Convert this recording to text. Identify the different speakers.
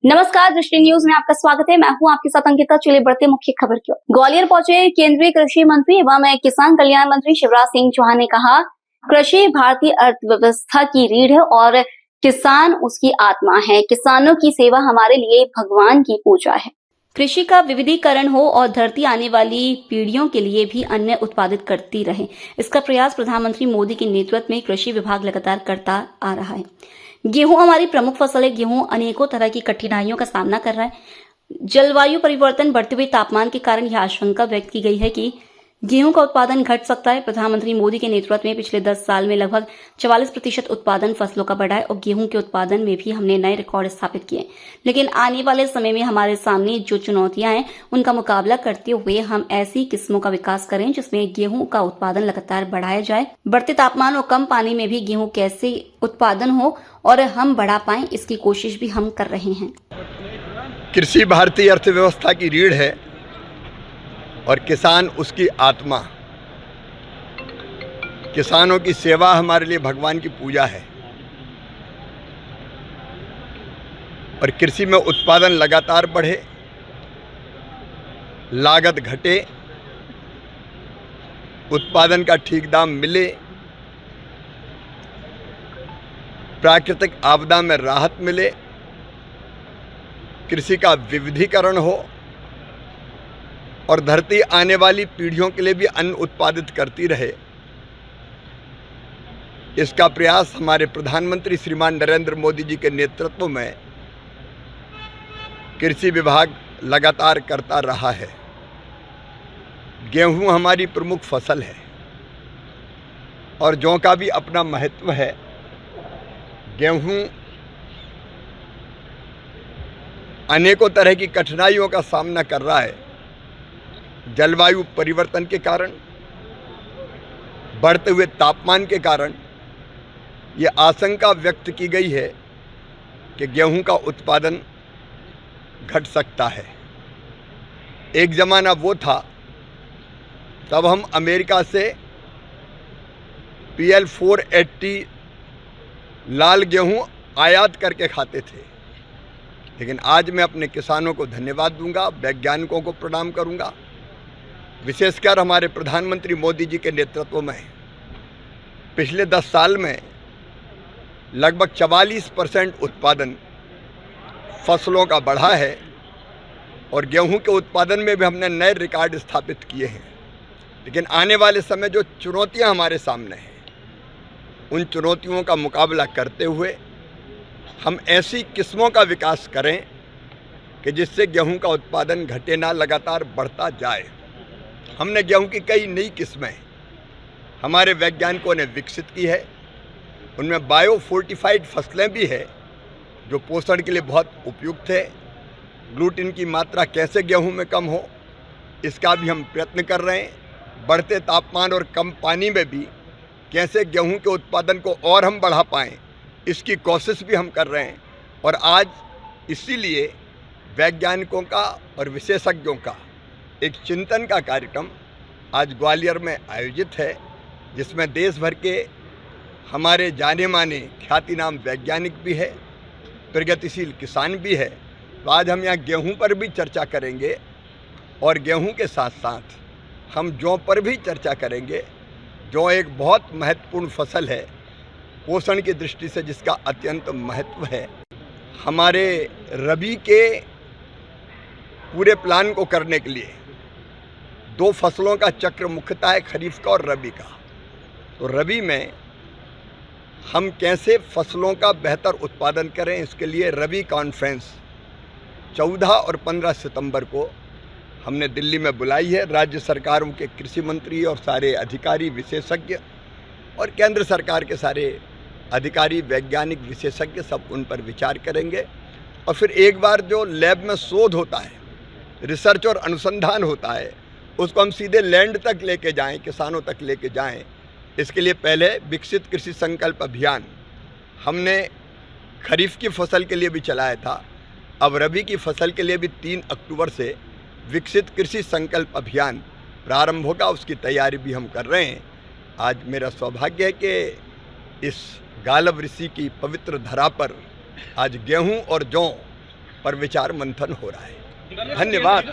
Speaker 1: नमस्कार, दृष्टि न्यूज में आपका स्वागत है। मैं हूं आपके साथ अंकिता। चलिए बढ़ते मुख्य खबर की ओर। ग्वालियर पहुंचे केंद्रीय कृषि मंत्री एवं किसान कल्याण मंत्री शिवराज सिंह चौहान ने कहा, कृषि भारतीय अर्थव्यवस्था की रीढ़ है और किसान उसकी आत्मा है। किसानों की सेवा हमारे लिए भगवान की पूजा है। कृषि का विविधीकरण हो और धरती आने वाली पीढ़ियों के लिए भी अन्न उत्पादित करती रहे, इसका प्रयास प्रधानमंत्री मोदी के नेतृत्व में कृषि विभाग लगातार करता आ रहा है। गेहूं हमारी प्रमुख फसल है। गेहूं अनेकों तरह की कठिनाइयों का सामना कर रहा है। जलवायु परिवर्तन, बढ़ते हुए तापमान के कारण यह आशंका व्यक्त की गई है कि गेहूं का उत्पादन घट सकता है। प्रधानमंत्री मोदी के नेतृत्व में पिछले 10 साल में लगभग 44% उत्पादन फसलों का बढ़ा है और गेहूं के उत्पादन में भी हमने नए रिकॉर्ड स्थापित किए। लेकिन आने वाले समय में हमारे सामने जो चुनौतियां हैं, उनका मुकाबला करते हुए हम ऐसी किस्मों का विकास करें जिसमें गेहूं का उत्पादन लगातार बढ़ाया जाए। बढ़ते तापमान और कम पानी में भी गेहूं कैसे उत्पादन हो और हम बढ़ा पाएं, इसकी कोशिश भी हम कर रहे हैं।
Speaker 2: कृषि भारतीय अर्थव्यवस्था की रीढ़ है और किसान उसकी आत्मा। किसानों की सेवा हमारे लिए भगवान की पूजा है और कृषि में उत्पादन लगातार बढ़े, लागत घटे, उत्पादन का ठीक दाम मिले, प्राकृतिक आपदा में राहत मिले, कृषि का विविधीकरण हो और धरती आने वाली पीढ़ियों के लिए भी अन्न उत्पादित करती रहे, इसका प्रयास हमारे प्रधानमंत्री श्रीमान नरेंद्र मोदी जी के नेतृत्व में कृषि विभाग लगातार करता रहा है। गेहूं हमारी प्रमुख फसल है और जौ का भी अपना महत्व है। गेहूं अनेकों तरह की कठिनाइयों का सामना कर रहा है। जलवायु परिवर्तन के कारण, बढ़ते हुए तापमान के कारण ये आशंका व्यक्त की गई है कि गेहूं का उत्पादन घट सकता है। एक ज़माना वो था तब हम अमेरिका से PL 480 लाल गेहूं आयात करके खाते थे, लेकिन आज मैं अपने किसानों को धन्यवाद दूंगा, वैज्ञानिकों को प्रणाम करूंगा। विशेषकर हमारे प्रधानमंत्री मोदी जी के नेतृत्व में पिछले 10 साल में लगभग 44% उत्पादन फसलों का बढ़ा है और गेहूं के उत्पादन में भी हमने नए रिकॉर्ड स्थापित किए हैं। लेकिन आने वाले समय जो चुनौतियां हमारे सामने हैं, उन चुनौतियों का मुकाबला करते हुए हम ऐसी किस्मों का विकास करें कि जिससे गेहूं का उत्पादन घटे ना, लगातार बढ़ता जाए। हमने गेहूं की कई नई किस्में हमारे वैज्ञानिकों ने विकसित की है। उनमें बायो फोर्टिफाइड फसलें भी है जो पोषण के लिए बहुत उपयुक्त है। ग्लूटीन की मात्रा कैसे गेहूं में कम हो, इसका भी हम प्रयत्न कर रहे हैं। बढ़ते तापमान और कम पानी में भी कैसे गेहूं के उत्पादन को और हम बढ़ा पाएँ, इसकी कोशिश भी हम कर रहे हैं। और आज इसीलिए वैज्ञानिकों का और विशेषज्ञों का एक चिंतन का कार्यक्रम आज ग्वालियर में आयोजित है, जिसमें देश भर के हमारे जाने माने ख्यातिनाम वैज्ञानिक भी है, प्रगतिशील किसान भी है। तो आज हम यहाँ गेहूं पर भी चर्चा करेंगे और गेहूं के साथ साथ हम जौ पर भी चर्चा करेंगे। जौ एक बहुत महत्वपूर्ण फसल है पोषण की दृष्टि से, जिसका अत्यंत महत्व है। हमारे रबी के पूरे प्लान को करने के लिए 2 फसलों का चक्र मुख्यतः है, खरीफ का और रबी का। तो रबी में हम कैसे फसलों का बेहतर उत्पादन करें, इसके लिए रबी कॉन्फ्रेंस 14 और 15 सितंबर को हमने दिल्ली में बुलाई है। राज्य सरकारों के कृषि मंत्री और सारे अधिकारी, विशेषज्ञ और केंद्र सरकार के सारे अधिकारी, वैज्ञानिक, विशेषज्ञ सब उन पर विचार करेंगे। और फिर एक बार जो लैब में शोध होता है, रिसर्च और अनुसंधान होता है, उसको हम सीधे लैंड तक लेके जाएं, किसानों तक लेके जाएं। इसके लिए पहले विकसित कृषि संकल्प अभियान हमने खरीफ की फसल के लिए भी चलाया था। अब रबी की फसल के लिए भी 3 अक्टूबर से विकसित कृषि संकल्प अभियान प्रारंभ होगा, उसकी तैयारी भी हम कर रहे हैं। आज मेरा सौभाग्य है कि इस गालव ऋषि की पवित्र धरा पर आज गेहूं और जौ पर विचार मंथन हो रहा है। धन्यवाद।